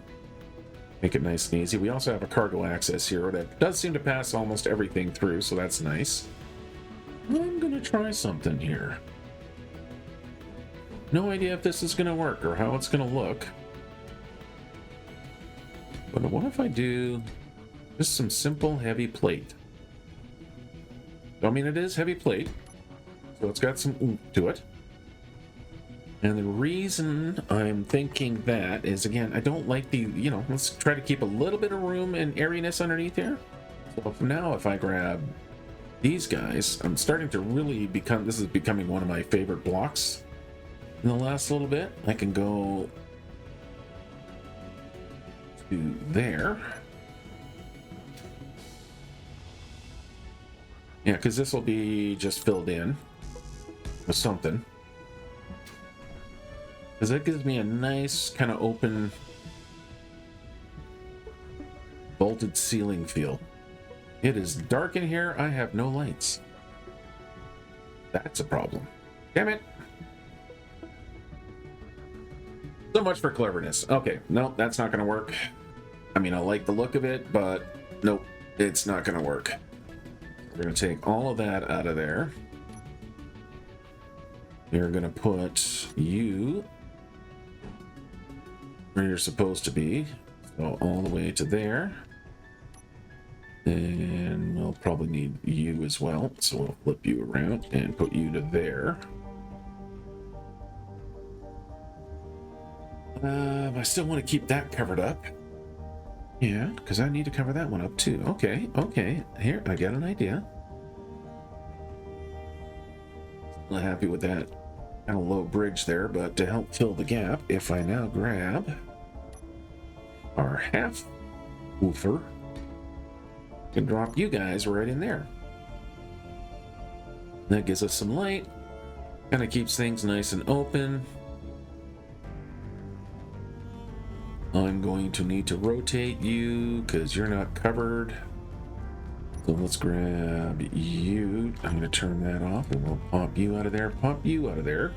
Make it nice and easy. We also have a cargo access here that does seem to pass almost everything through, so that's nice. I'm gonna try something here. No idea if this is gonna work or how it's gonna look. But what if I do just some simple heavy plate? I mean, it is heavy plate, so it's got some oomph to it. And the reason I'm thinking that is, again, I don't like the, let's try to keep a little bit of room and airiness underneath here. So now if I grab these guys, I'm starting to really this is becoming one of my favorite blocks in the last little bit. I can go to there. Yeah, because this will be just filled in with something. Because that gives me a nice kind of open vaulted ceiling feel. It is dark in here. I have no lights. That's a problem. Damn it. So much for cleverness. Okay, no, that's not going to work. I mean, I like the look of it, but nope, it's not going to work. We're going to take all of that out of there. We're going to put you where you're supposed to be. So all the way to there. And we'll probably need you as well. So we'll flip you around and put you to there. I still want to keep that covered up. Yeah, because I need to cover that one up too. Okay. Here, I got an idea. Still happy with that kind of low bridge there, but to help fill the gap, if I now grab our half woofer, can drop you guys right in there. That gives us some light, kind of keeps things nice and open. I'm going to need to rotate you because you're not covered. So let's grab you. I'm going to turn that off and we'll pop you out of there, pop you out of there.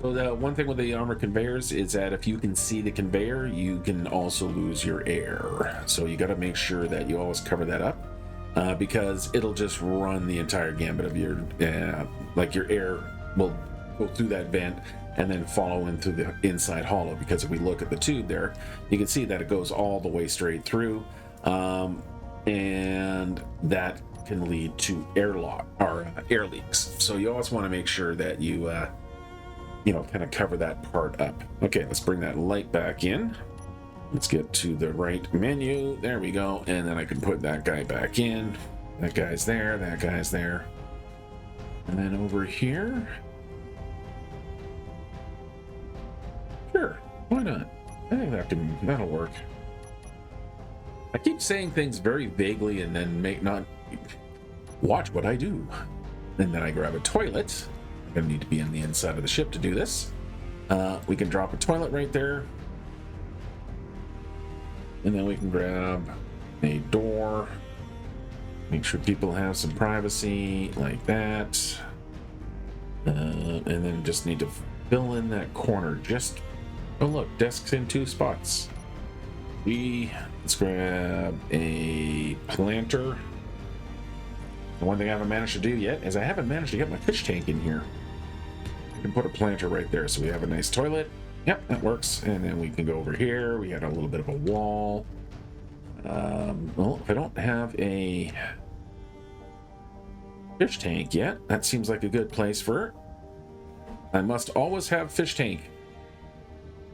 So the one thing with the armor conveyors is that if you can see the conveyor, you can also lose your air. So you got to make sure that you always cover that up, because it'll just run the entire gambit of your, like your air will go through that vent and then follow in through the inside hollow. Because if we look at the tube there, you can see that it goes all the way straight through, and that can lead to airlock or air leaks. So you always want to make sure that you kind of cover that part up. Okay, let's bring that light back in. Let's get to the right menu. There we go. And then I can put that guy back in. That guy's there, that guy's there. And then over here. Sure, why not? I think that'll work. I keep saying things very vaguely and then not watch what I do. And then I grab a toilet. I'm gonna need to be on the inside of the ship to do this. We can drop a toilet right there. And then we can grab a door. Make sure people have some privacy like that. And then just need to fill in that corner. Oh look, desks in 2 spots. Let's grab a planter. The one thing I haven't managed to do yet is I haven't managed to get my fish tank in here. We can put a planter right there so we have a nice toilet. Yep, that works. And then we can go over here. We got a little bit of a wall. Well, if I don't have a fish tank yet, that seems like a good place for it. I must always have fish tank.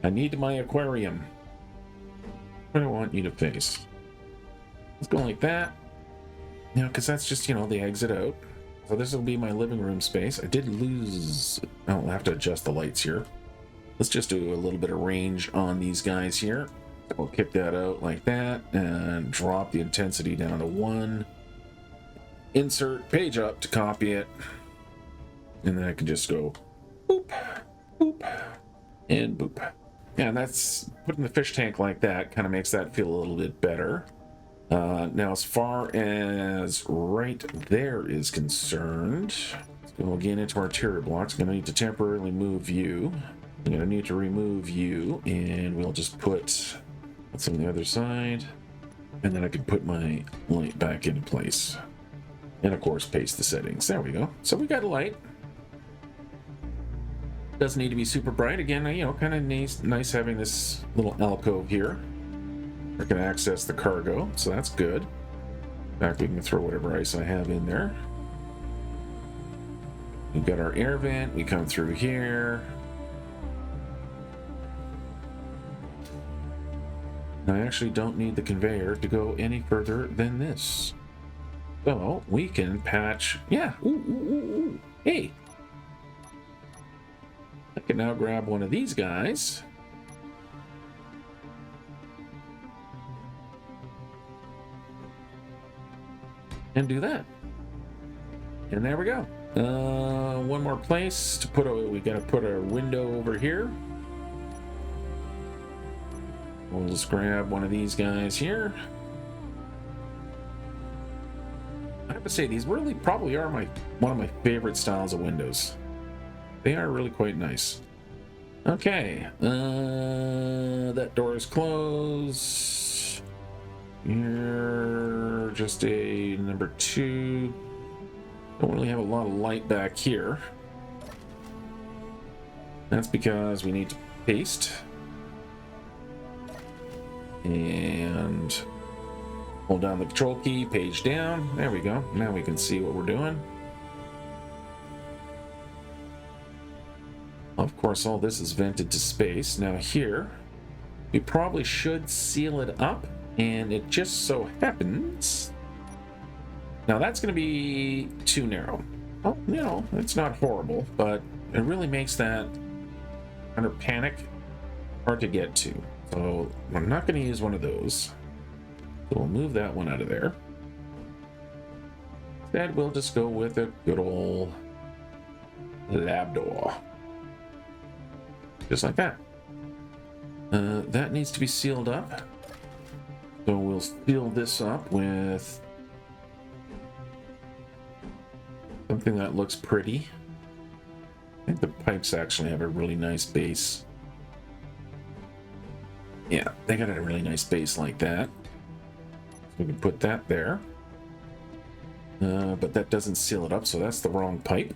I need my aquarium. What do I want you to face? Let's go like that. Because that's just, the exit out. So this will be my living room space. I did lose... I'll have to adjust the lights here. Let's just do a little bit of range on these guys here. We'll kick that out like that and drop the intensity down to 1. Insert page up to copy it. And then I can just go boop, boop, and boop. Yeah, and that's putting the fish tank like that kind of makes that feel a little bit better. Now, as far as right there is concerned, let's go again into our tier blocks. I'm going to need to temporarily move you. I'm going to need to remove you, and we'll just put what's on the other side. And then I can put my light back into place. And of course, paste the settings. There we go. So we got a light. Doesn't need to be super bright. Again, kind of nice having this little alcove here. We're going to access the cargo, so that's good. In fact, we can throw whatever ice I have in there. We've got our air vent. We come through here. I actually don't need the conveyor to go any further than this. So we can patch. Yeah. Ooh, ooh, ooh, ooh. Hey. I can now grab one of these guys. And do that. And there we go. One more place to put we gotta put a window over here. We'll just grab one of these guys here. I have to say, these really probably are one of my favorite styles of windows. They are really quite nice. Okay, that door is closed. You're just a number 2. Don't really have a lot of light back here. That's because we need to paste. And hold down the control key, page down. There we go. Now we can see what we're doing. Of course, all this is vented to space. Now here, we probably should seal it up, and it just so happens. Now that's going to be too narrow. Well, it's not horrible, but it really makes that under panic hard to get to. So I'm not going to use one of those. So we'll move that one out of there. Instead, we'll just go with a good old lab door. Just like that. That needs to be sealed up. So we'll seal this up with something that looks pretty. think the pipes actually have a really nice base. Yeah, they got a really nice base like that. So we can put that there. But that doesn't seal it up, so that's the wrong pipe.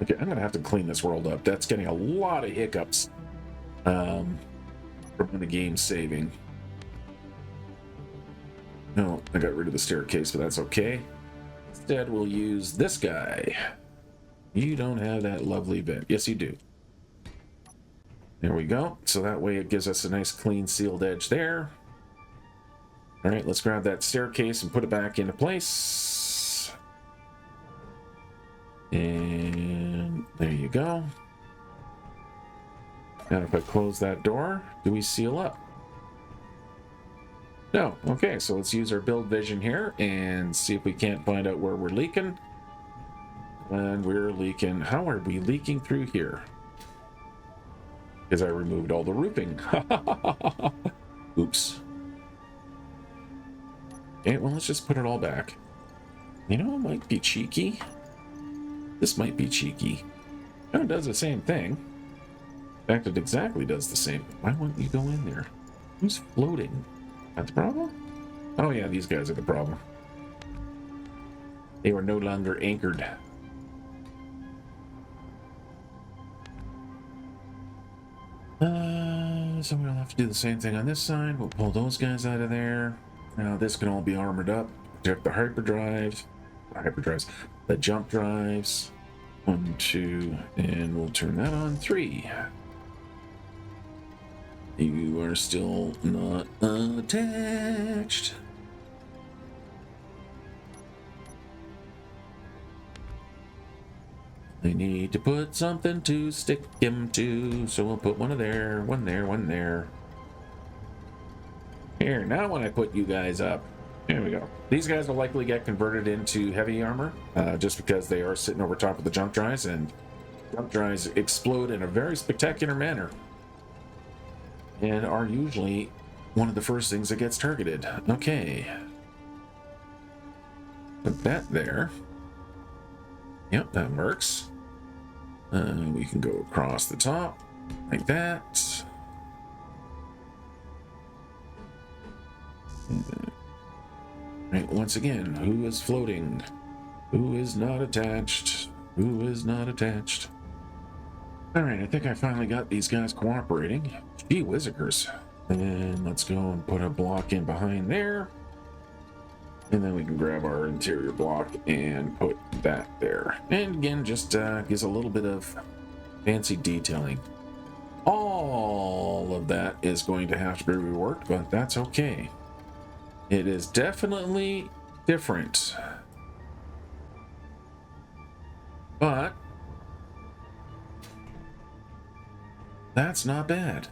Okay, I'm gonna have to clean this world up. That's getting a lot of hiccups from when the game's saving. No, I got rid of the staircase, but that's okay. Instead, we'll use this guy. You don't have that lovely vent. Yes, you do. There we go. So that way it gives us a nice clean sealed edge there. All right, let's grab that staircase and put it back into place. And there you go. Now if I close that door, do we seal up? No. Okay, so let's use our build vision here and see if we can't find out where we're leaking. And we're leaking. How are we leaking through here? Because I removed all the roofing. Oops. Okay, well, let's just put it all back. You know, it might be cheeky. This might be cheeky. Kind of does the same thing. In fact, it exactly does the same. Why won't you go in there? Who's floating? That's the problem? Oh yeah, these guys are the problem. They were no longer anchored. So we'll have to do the same thing on this side. We'll pull those guys out of there. Now this can all be armored up. Check the hyperdrives, the jump drives. 1, 2, and we'll turn that on. 3. You are still not attached. I need to put something to stick him to, so we'll put one there, one there, one there. Here, now when I put you guys up, there we go. These guys will likely get converted into heavy armor, just because they are sitting over top of the jump drives, and jump drives explode in a very spectacular manner, and are usually one of the first things that gets targeted. Okay. Put that there. Yep, that works. We can go across the top, like that. Right, once again, who is floating? Who is not attached? Who is not attached? Alright, I think I finally got these guys cooperating. Gee whizzikers. And let's go and put a block in behind there. And then we can grab our interior block and put that there. And again, just gives a little bit of fancy detailing. All of that is going to have to be reworked, but that's okay. It is definitely different. But that's not bad.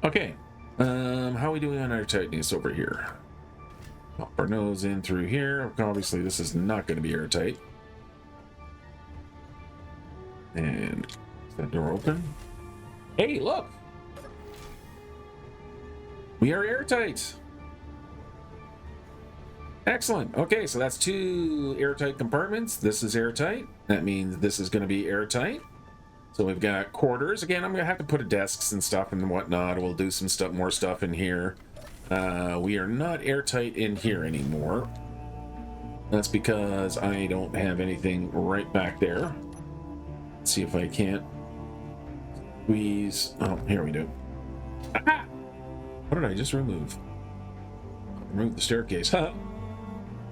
Okay. How are we doing on our tightness over here? Pop our nose in through here. Obviously, this is not going to be airtight. And is that door open? Hey, look! We are airtight. Excellent. Okay, so that's 2 airtight compartments. This is airtight. That means this is going to be airtight. So we've got quarters. Again, I'm going to have to put desks and stuff and whatnot. We'll do some stuff, more stuff in here. We are not airtight in here anymore. That's because I don't have anything right back there. Let's see if I can't squeeze. Oh, here we do. Aha! What did I just remove? Remove the staircase. Huh?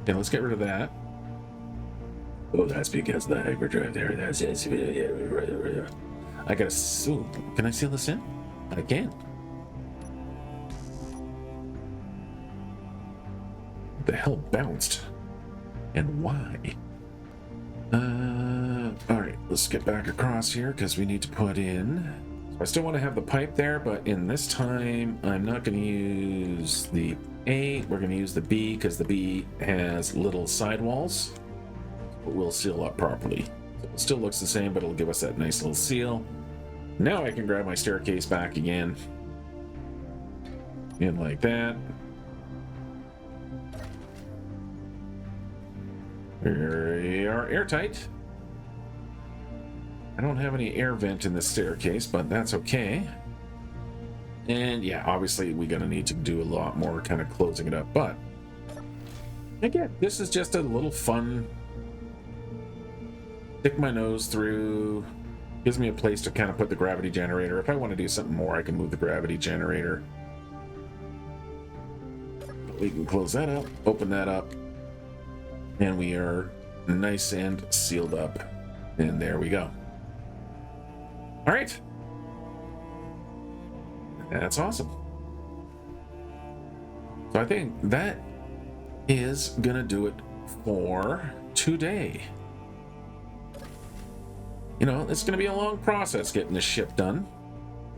Okay, let's get rid of that. Oh, that's because the hyperdrive there. That's it. I gotta. Ooh, can I seal this in? I can. What the hell bounced? And why? Alright, let's get back across here because we need to put in. I still want to have the pipe there, but in this time, I'm not going to use the A. We're going to use the B because the B has little sidewalls. But we'll seal up properly. So it still looks the same, but it'll give us that nice little seal. Now I can grab my staircase back again. In like that. We are airtight. I don't have any air vent in the staircase, but that's okay. And yeah, obviously we're gonna need to do a lot more kind of closing it up, but again, this is just a little fun. Stick my nose through, gives me a place to kind of put the gravity generator. If I want to do something more, I can move the gravity generator. We can close that up, open that up, and we are nice and sealed up. And there we go. All right. That's awesome. So I think that is gonna do it for today. You know, it's gonna be a long process getting this ship done.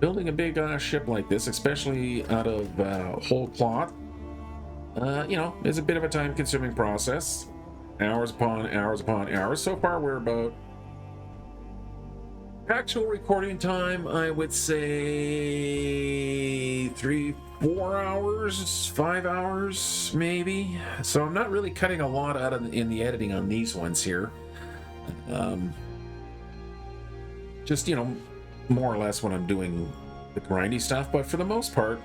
Building a big ship like this, especially out of whole cloth, you know, is a bit of a time-consuming process. Hours upon hours upon hours. So far, we're about actual recording time, I would say 3-4 hours, 5 hours maybe. So I'm not really cutting a lot out in the editing on these ones here. Just, you know, more or less when I'm doing the grindy stuff, but for the most part,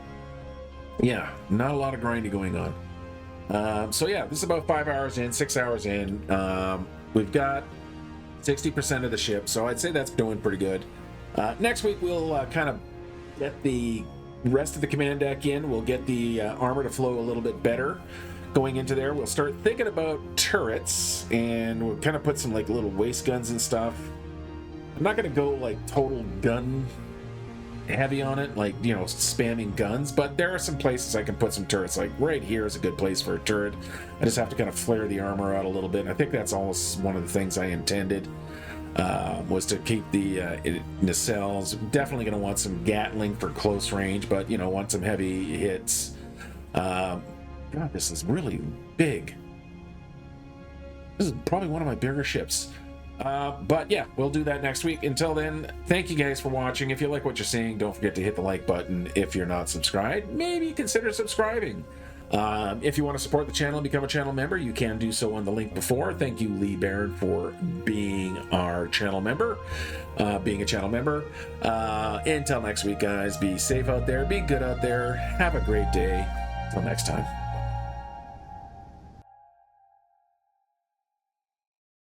yeah, not a lot of grindy going on. So yeah, this is about 5 hours in, 6 hours in. We've got 60% of the ship, so I'd say that's doing pretty good. Next week we'll kind of get the rest of the command deck in. We'll get the armor to flow a little bit better going into there. We'll start thinking about turrets, and we'll kind of put some like little waist guns and stuff. I'm not going to go like total gun heavy on it, like, you know, spamming guns, but there are some places I can put some turrets. Like right here is a good place for a turret. I just have to kind of flare the armor out a little bit. I think that's almost one of the things I intended, was to keep the nacelles. Definitely going to want some Gatling for close range, but, you know, want some heavy hits. God, this is really big. This is probably one of my bigger ships. But yeah, we'll do that next week. Until then, thank you guys for watching. If you like what you're seeing, don't forget to hit the like button. If you're not subscribed, maybe consider subscribing. If you want to support the channel and become a channel member, you can do so on the link before. Thank you, Lee Barron, for being our channel member, being a channel member. Until next week, guys, be safe out there, be good out there, have a great day. Until next time.